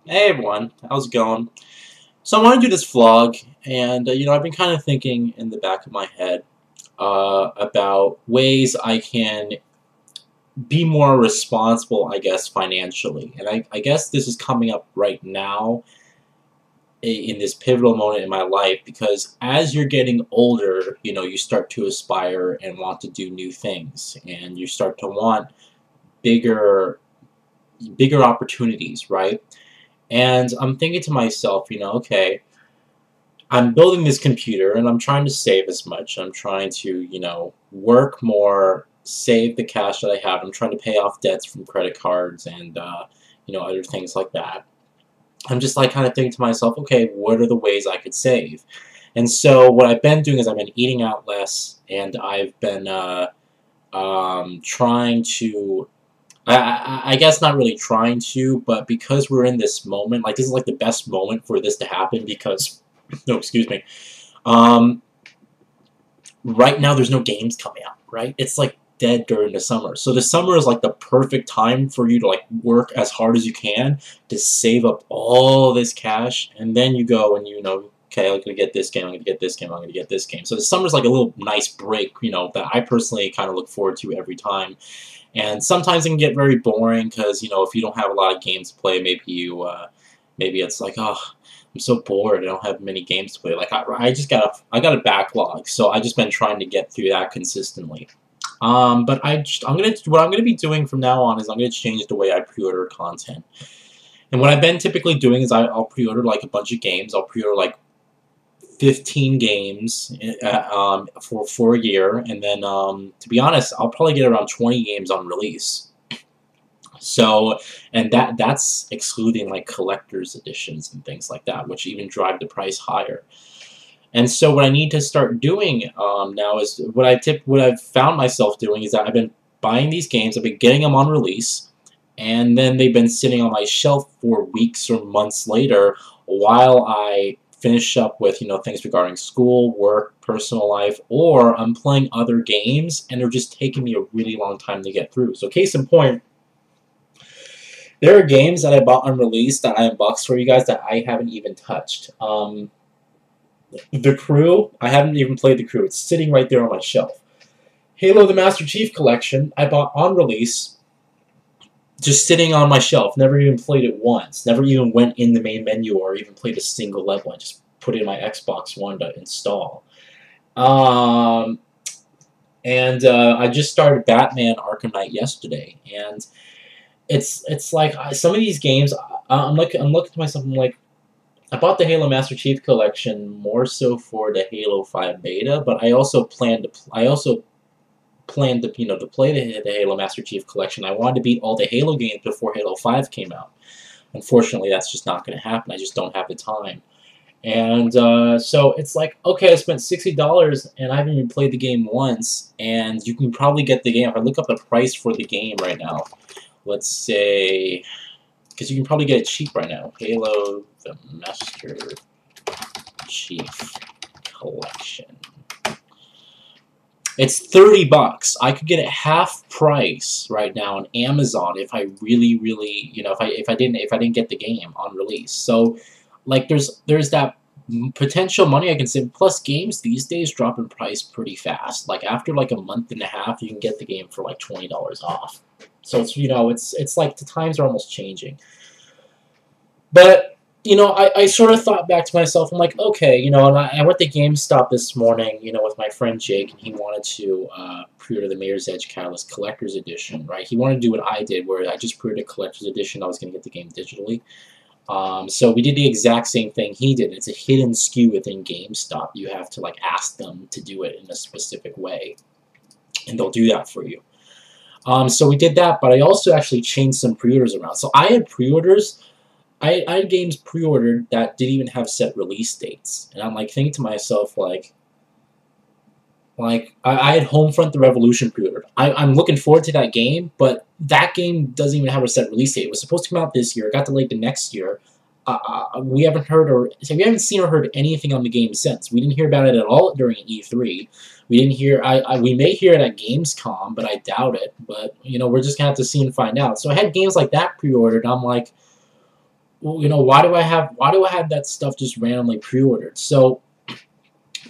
Hey everyone, how's it going? So I want to do this vlog, and I've been kind of thinking in the back of my head about ways I can be more responsible, I guess, financially. And I guess this is coming up right now in this pivotal moment in my life because as you're getting older, you start to aspire and want to do new things, and you start to want bigger, bigger opportunities, right? And I'm thinking to myself, okay, I'm building this computer and I'm trying to save as much. I'm trying to, work more, save the cash that I have. I'm trying to pay off debts from credit cards and, other things like that. I'm just like kind of thinking to myself, okay, what are the ways I could save? And so what I've been doing is I've been eating out less, and I've been trying to I guess not really trying to, but because we're in this moment, like this is like the best moment for this to happen because, no, excuse me, um, right now there's no games coming out, right? It's like dead during the summer. So the summer is like the perfect time for you to like work as hard as you can to save up all this cash, and then you go and okay, I'm gonna get this game, I'm gonna get this game, I'm gonna get this game. So the summer's like a little nice break, that I personally kind of look forward to every time. And sometimes it can get very boring because if you don't have a lot of games to play, maybe it's like, oh, I'm so bored. I don't have many games to play. Like I got a backlog, so I just been trying to get through that consistently. But what I'm gonna be doing from now on is I'm gonna change the way I pre-order content. And what I've been typically doing is I'll pre-order like a bunch of games. I'll pre-order like 15 games for a year, and then to be honest, I'll probably get around 20 games on release. So, and that's excluding like collector's editions and things like that, which even drive the price higher. And so, what I need to start doing now is what I've found myself doing is that I've been buying these games, I've been getting them on release, and then they've been sitting on my shelf for weeks or months later while I finish up with things regarding school, work, personal life, or I'm playing other games and they're just taking me a really long time to get through. So case in point, there are games that I bought on release that I unboxed for you guys that I haven't even touched. The Crew, I haven't even played The Crew. It's sitting right there on my shelf. Halo the Master Chief Collection, I bought on release, just sitting on my shelf. Never even played it once. Never even went in the main menu or even played a single level. I just put it in my Xbox One to install. And I just started Batman Arkham Knight yesterday, and it's like some of these games. I'm looking to myself. I'm like, I bought the Halo Master Chief Collection more so for the Halo 5 beta, but I also planned to to play the Halo Master Chief Collection. I wanted to beat all the Halo games before Halo 5 came out. Unfortunately, that's just not going to happen. I just don't have the time. And so it's like, okay, I spent $60 and I haven't even played the game once, and you can probably get the game. If I look up the price for the game right now, let's say, because you can probably get it cheap right now. Halo the Master Chief Collection. It's $30. I could get it half price right now on Amazon if I really, if I didn't get the game on release. So, like, there's that potential money I can save. Plus, games these days drop in price pretty fast. Like after like a month and a half, you can get the game for like $20 off. So it's like the times are almost changing. But I sort of thought back to myself. I'm like, okay, and I went to GameStop this morning, with my friend Jake, and he wanted to pre-order the Mayor's Edge Catalyst Collector's Edition, right? He wanted to do what I did, where I just pre-ordered Collector's Edition. I was going to get the game digitally. So we did the exact same thing he did. It's a hidden SKU within GameStop. You have to like ask them to do it in a specific way, and they'll do that for you. So we did that, but I also actually changed some pre-orders around. So I had pre-orders. I had games pre-ordered that didn't even have set release dates, and I'm like thinking to myself like I had Homefront the Revolution pre-ordered. I'm looking forward to that game, but that game doesn't even have a set release date. It was supposed to come out this year. It got delayed to next year. We haven't seen or heard anything on the game since. We didn't hear about it at all during E3. We didn't hear. We may hear it at Gamescom, but I doubt it. But we're just gonna have to see and find out. So I had games like that pre-ordered. I'm like, you know, why do I have that stuff just randomly pre-ordered? So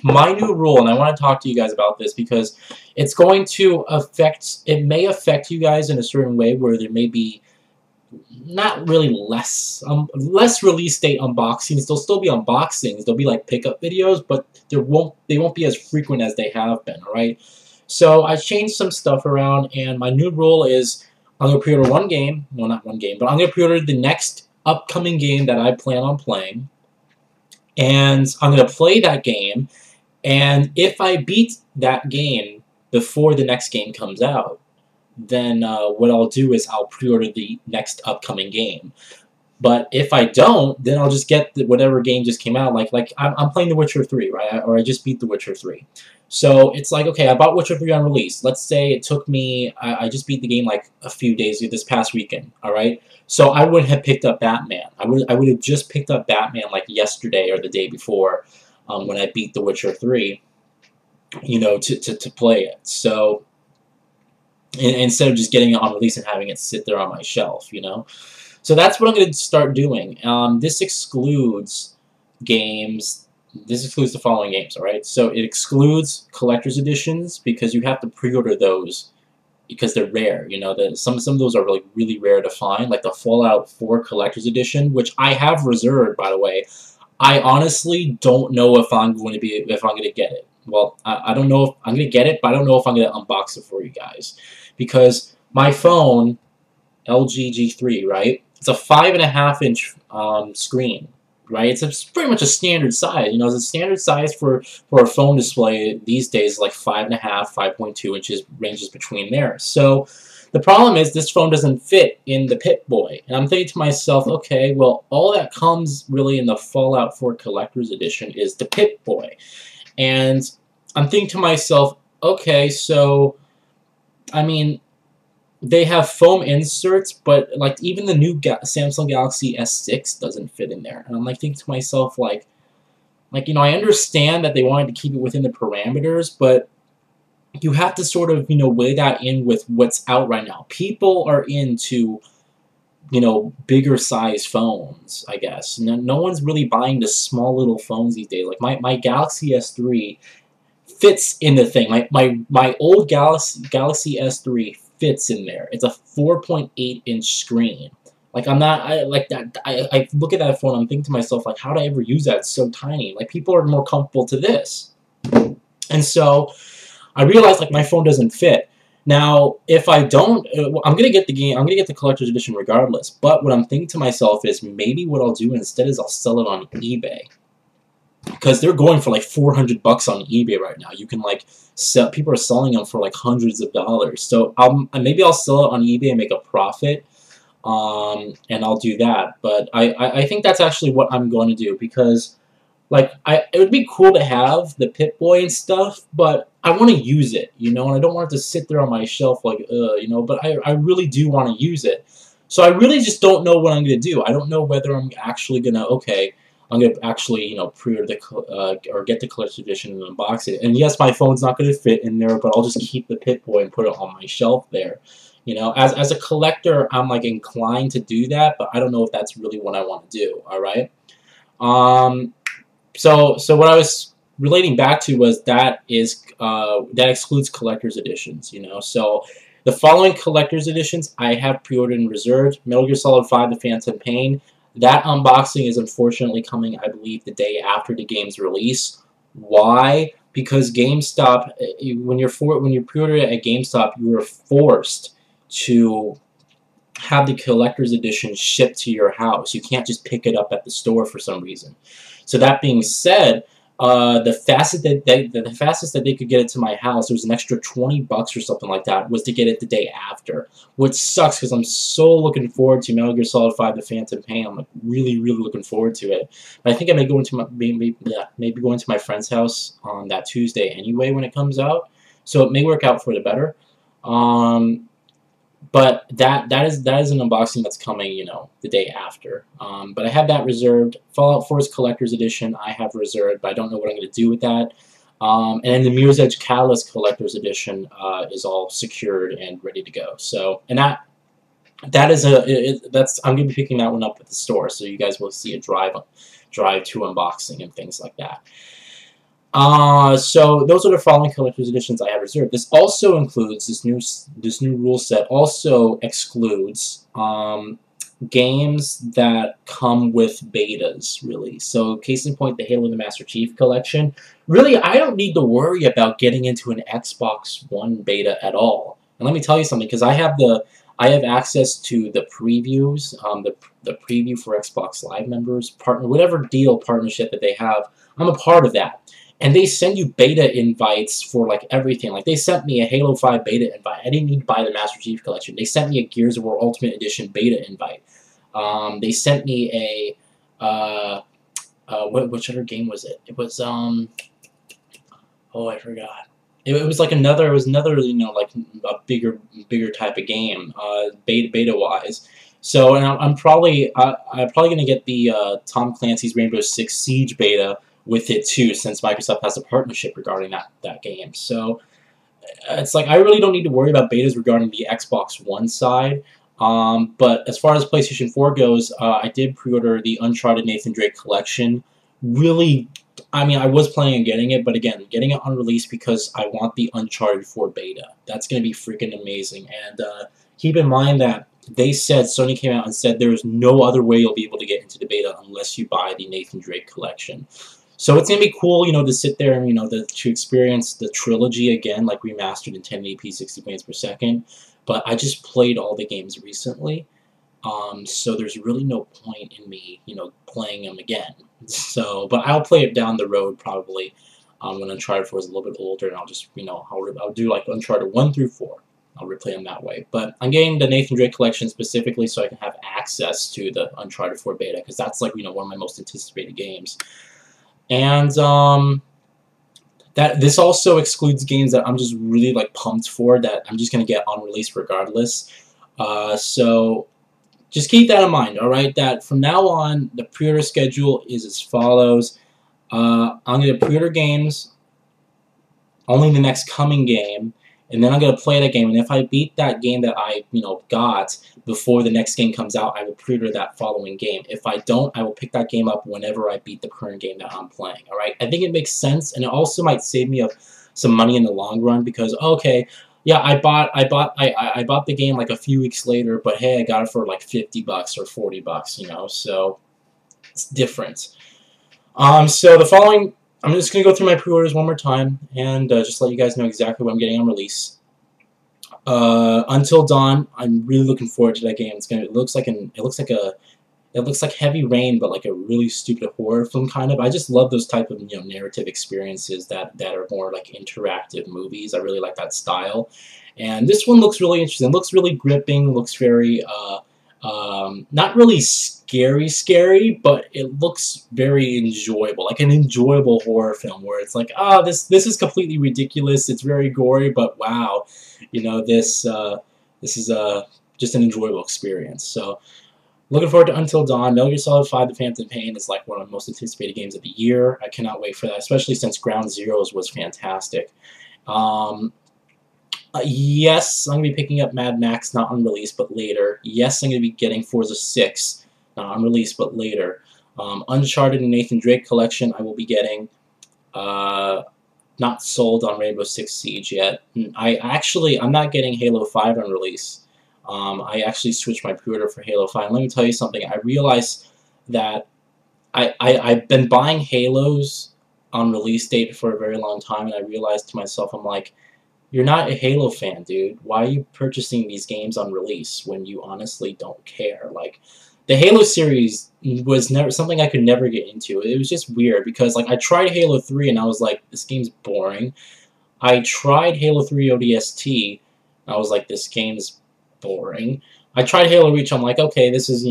my new rule, and I want to talk to you guys about this because it's going to affect, it may affect you guys in a certain way where there may be not really less release date unboxings. There'll still be unboxings. There'll be like pickup videos, but they won't be as frequent as they have been. All right. So I changed some stuff around, and my new rule is I'm gonna pre-order one game. No, not one game, but I'm gonna pre-order the next upcoming game that I plan on playing, and I'm gonna play that game. And if I beat that game before the next game comes out, then what I'll do is I'll pre-order the next upcoming game. But if I don't, then I'll just get whatever game just came out. Like I'm playing The Witcher 3, right? Or I just beat The Witcher 3. So it's like, okay, I bought Witcher 3 on release. Let's say it took me, I just beat the game like a few days, this past weekend, all right? So I wouldn't have picked up Batman. I would have just picked up Batman like yesterday or the day before when I beat The Witcher 3, you know, to play it. So instead of just getting it on release and having it sit there on my shelf, you know? So that's what I'm going to start doing. This excludes games. This excludes the following games, all right? So it excludes collector's editions because you have to pre-order those because they're rare. You know, some of those are really, really rare to find, like the Fallout 4 collector's edition, which I have reserved, by the way. I honestly don't know if I'm going to get it. Well, I don't know if I'm going to get it, but I don't know if I'm going to unbox it for you guys because my phone, LG G3, right? It's a 5.5-inch screen, right? It's pretty much a standard size. You know, it's a standard size for a phone display these days, like 5.5, 5.2 inches, ranges between there. So the problem is this phone doesn't fit in the Pip-Boy. And I'm thinking to myself, okay, well, all that comes really in the Fallout 4 Collector's Edition is the Pip-Boy. And I'm thinking to myself, okay, so, I mean, they have foam inserts, but like even the new Samsung Galaxy S6 doesn't fit in there. And I'm like thinking to myself, like, you know, I understand that they wanted to keep it within the parameters, but you have to sort of, you know, weigh that in with what's out right now. People are into, you know, bigger size phones, I guess. No one's really buying the small little phones these days. Like my Galaxy S3 fits in the thing. My old Galaxy S3 fits in there. It's a 4.8-inch screen. Like I look at that phone, I'm thinking to myself, like, how would I ever use that? It's so tiny. Like people are more comfortable to this. And so I realized like my phone doesn't fit. Now, if I don't, I'm gonna get the game. I'm gonna get the collector's edition regardless. But what I'm thinking to myself is maybe what I'll do instead is I'll sell it on eBay because they're going for like $400 on eBay right now. You can like sell. People are selling them for like hundreds of dollars. So maybe I'll sell it on eBay and make a profit. And I'll do that. But I think that's actually what I'm going to do because like it would be cool to have the Pip-Boy and stuff, but I want to use it, you know, and I don't want it to sit there on my shelf like, you know, but I really do want to use it. So I really just don't know what I'm going to do. I don't know whether I'm actually going to, okay, I'm going to actually, you know, pre-order the, or get the collector's edition and unbox it. And yes, my phone's not going to fit in there, but I'll just keep the Pip-Boy and put it on my shelf there. You know, as a collector, I'm like inclined to do that, but I don't know if that's really what I want to do, all right? So what I was relating back to was that excludes collector's editions, you know. So the following collector's editions I have pre-ordered and reserved: Metal Gear Solid 5: The Phantom Pain. That unboxing is unfortunately coming, I believe, the day after the game's release. Why? Because GameStop, when you pre-order it at GameStop, you are forced to have the collector's edition shipped to your house. You can't just pick it up at the store for some reason. So that being said, the fastest that they could get it to my house, it was an extra $20 or something like that, was to get it the day after, which sucks because I'm so looking forward to Metal Gear Solid 5: The Phantom Pain. I'm like really looking forward to it. But I think I may go into maybe go into my friend's house on that Tuesday anyway when it comes out, so it may work out for the better. But that is an unboxing that's coming, you know, the day after. But I have that reserved. Fallout 4's Collector's Edition I have reserved, but I don't know what I'm going to do with that. And then the Mirror's Edge Catalyst Collector's Edition is all secured and ready to go. So, and that that is that's I'm gonna be picking that one up at the store, so you guys will see a drive to unboxing and things like that. So those are the following collector's editions I have reserved. This also includes this new rule set. Also excludes games that come with betas, really. So case in point, the Halo and the Master Chief Collection. Really, I don't need to worry about getting into an Xbox One beta at all. And let me tell you something, because I have access to the previews, the preview for Xbox Live members, whatever deal partnership that they have. I'm a part of that. And they send you beta invites for like everything. Like they sent me a Halo 5 beta invite. I didn't need to buy the Master Chief Collection. They sent me a Gears of War Ultimate Edition beta invite. They sent me which other game was it? It was oh, I forgot. It was like another. It was another, like a bigger type of game, beta wise. So, and I'm probably gonna get the Tom Clancy's Rainbow Six Siege beta with it too, since Microsoft has a partnership regarding that game. So it's like I really don't need to worry about betas regarding the Xbox One side. But as far as PlayStation 4 goes, I did pre-order the Uncharted Nathan Drake collection. Really, I mean, I was planning on getting it, but again, getting it on release because I want the Uncharted 4 beta. That's going to be freaking amazing. And keep in mind that Sony came out and said there's no other way you'll be able to get into the beta unless you buy the Nathan Drake collection. So it's going to be cool, to sit there and, to experience the trilogy again, like remastered in 1080p 60 frames per second. But I just played all the games recently, so there's really no point in me, playing them again. So, but I'll play it down the road probably when Uncharted 4 is a little bit older, and I'll just, I'll do like Uncharted 1 through 4. I'll replay them that way. But I'm getting the Nathan Drake collection specifically so I can have access to the Uncharted 4 beta, because that's like, one of my most anticipated games. And this also excludes games that I'm just really like pumped for, that I'm just going to get on release regardless. So just keep that in mind, alright? That from now on, the pre-order schedule is as follows. I'm going to pre-order games, only the next coming game, and then I'm going to play that game. And if I beat that game that I, got before the next game comes out, I will pre-order that following game. If I don't, I will pick that game up whenever I beat the current game that I'm playing. All right, I think it makes sense, and it also might save me some money in the long run, because okay, yeah, I bought the game like a few weeks later, but hey, I got it for like $50 or $40, so it's different. So the following. I'm just going to go through my pre-orders one more time and just let you guys know exactly what I'm getting on release. Until Dawn, I'm really looking forward to that game. It looks like Heavy Rain, but like a really stupid horror film kind of. I just love those type of narrative experiences that are more like interactive movies. I really like that style. And this one looks really interesting. It looks really gripping. Looks very not really scary, but it looks very enjoyable, like an enjoyable horror film where it's like, this is completely ridiculous. It's very gory, but wow, this is just an enjoyable experience. So looking forward to Until Dawn. Metal Gear Solid 5: The Phantom Pain is like one of the most anticipated games of the year. I cannot wait for that, especially since Ground Zeroes was fantastic. Yes, I'm going to be picking up Mad Max, not on release, but later. Yes, I'm going to be getting Forza 6, not on release, but later. Uncharted and Nathan Drake collection I will be getting. Not sold on Rainbow Six Siege yet. I'm not getting Halo 5 on release. I actually switched my pre-order for Halo 5. And let me tell you something. I realized that I've been buying Halos on release date for a very long time, and I realized to myself, I'm like, you're not a Halo fan, dude. Why are you purchasing these games on release when you honestly don't care? Like, the Halo series was never something I could never get into. It was just weird because, like, I tried Halo 3 and I was like, this game's boring. I tried Halo 3 ODST and I was like, this game's boring. I tried Halo Reach. I'm like, okay, this is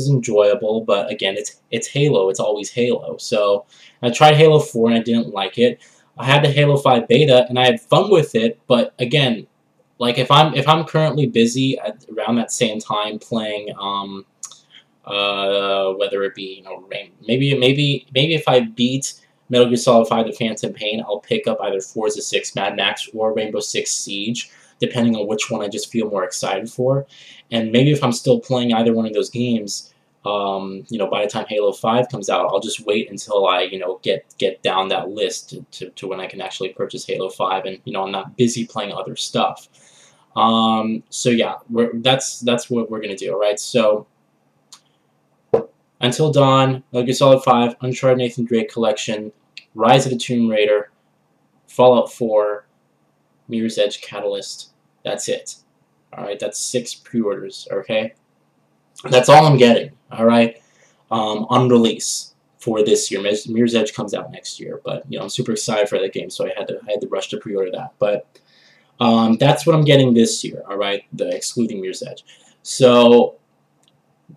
enjoyable, but again, it's Halo. It's always Halo. So I tried Halo 4 and I didn't like it. I had the Halo 5 beta and I had fun with it, but again, like if I'm currently busy around that same time playing whether it be maybe if I beat Metal Gear Solid 5: The Phantom Pain, I'll pick up either Forza 6, Mad Max, or Rainbow Six Siege. depending on which one I just feel more excited for. And maybe if I'm still playing either one of those games, you know, by the time Halo 5 comes out, I'll just wait until I, you know, get down that list to when I can actually purchase Halo 5, and, you know, I'm not busy playing other stuff. So yeah, that's what we're gonna do. All right, so Until Dawn, Metal Gear Solid 5, Uncharted Nathan Drake Collection, Rise of the Tomb Raider, Fallout 4, Mirror's Edge Catalyst. That's it. All right, that's 6 pre-orders. Okay, that's all I'm getting. All right, on release for this year. Mirror's Edge comes out next year, but you know I'm super excited for that game, so I had to rush to pre-order that. But that's what I'm getting this year. All right, excluding Mirror's Edge. So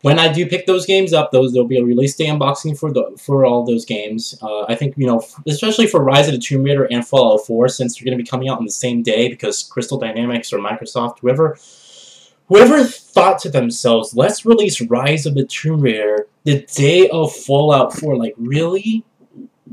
when I do pick those games up, there'll be a release day unboxing for all those games. I think, you know, especially for Rise of the Tomb Raider and Fallout 4, since they're going to be coming out on the same day, because Crystal Dynamics or Microsoft, whoever thought to themselves, let's release Rise of the Tomb Raider the day of Fallout 4. Like, really?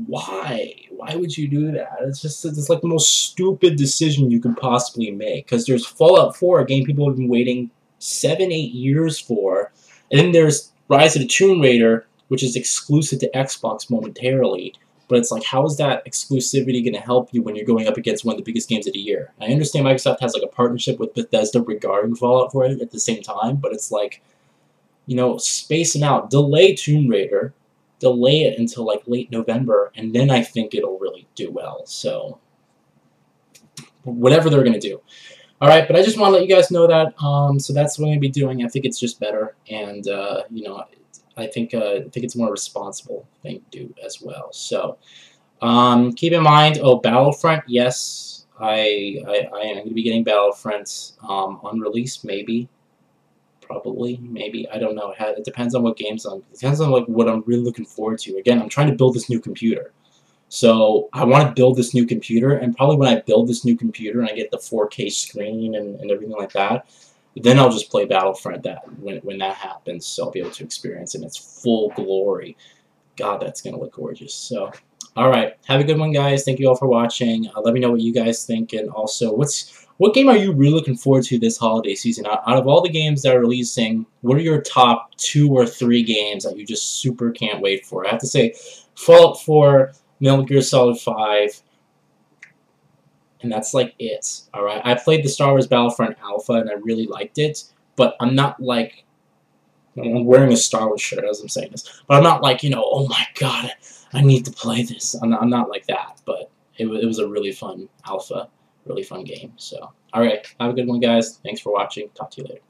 Why? Why would you do that? It's like the most stupid decision you could possibly make, because there's Fallout 4, a game people have been waiting 7-8 years for. And then there's Rise of the Tomb Raider, which is exclusive to Xbox momentarily. But it's like, how is that exclusivity going to help you when you're going up against one of the biggest games of the year? I understand Microsoft has like a partnership with Bethesda regarding Fallout 4 at the same time, but it's like, you know, spacing out. Delay Tomb Raider, delay it until like late November, and then I think it'll really do well. So, whatever they're going to do. Alright, but I just want to let you guys know that, so that's what I'm going to be doing. I think it's just better, and, you know, I think it's a more responsible thing to do as well. So, keep in mind, Battlefront, yes, I am going to be getting Battlefront, on release, maybe, probably, maybe, I don't know. It depends on what games it depends on, like, what I'm really looking forward to. Again, I'm trying to build this new computer. So I want to build this new computer, and probably when I build this new computer and I get the 4K screen and everything like that, then I'll just play Battlefront when that happens, so I'll be able to experience it in its full glory. God, that's going to look gorgeous. So, alright, have a good one, guys. Thank you all for watching. Let me know what you guys think, and also, what game are you really looking forward to this holiday season? Out of all the games that are releasing, what are your top 2 or 3 games that you just super can't wait for? I have to say, Fallout 4, Metal Gear Solid 5, and that's like it. Alright, I played the Star Wars Battlefront Alpha and I really liked it, but I'm not like, I'm wearing a Star Wars shirt as I'm saying this, but I'm not like, you know, oh my god, I need to play this. I'm not like that, but it was a really fun alpha, really fun game. So, alright, have a good one, guys. Thanks for watching. Talk to you later.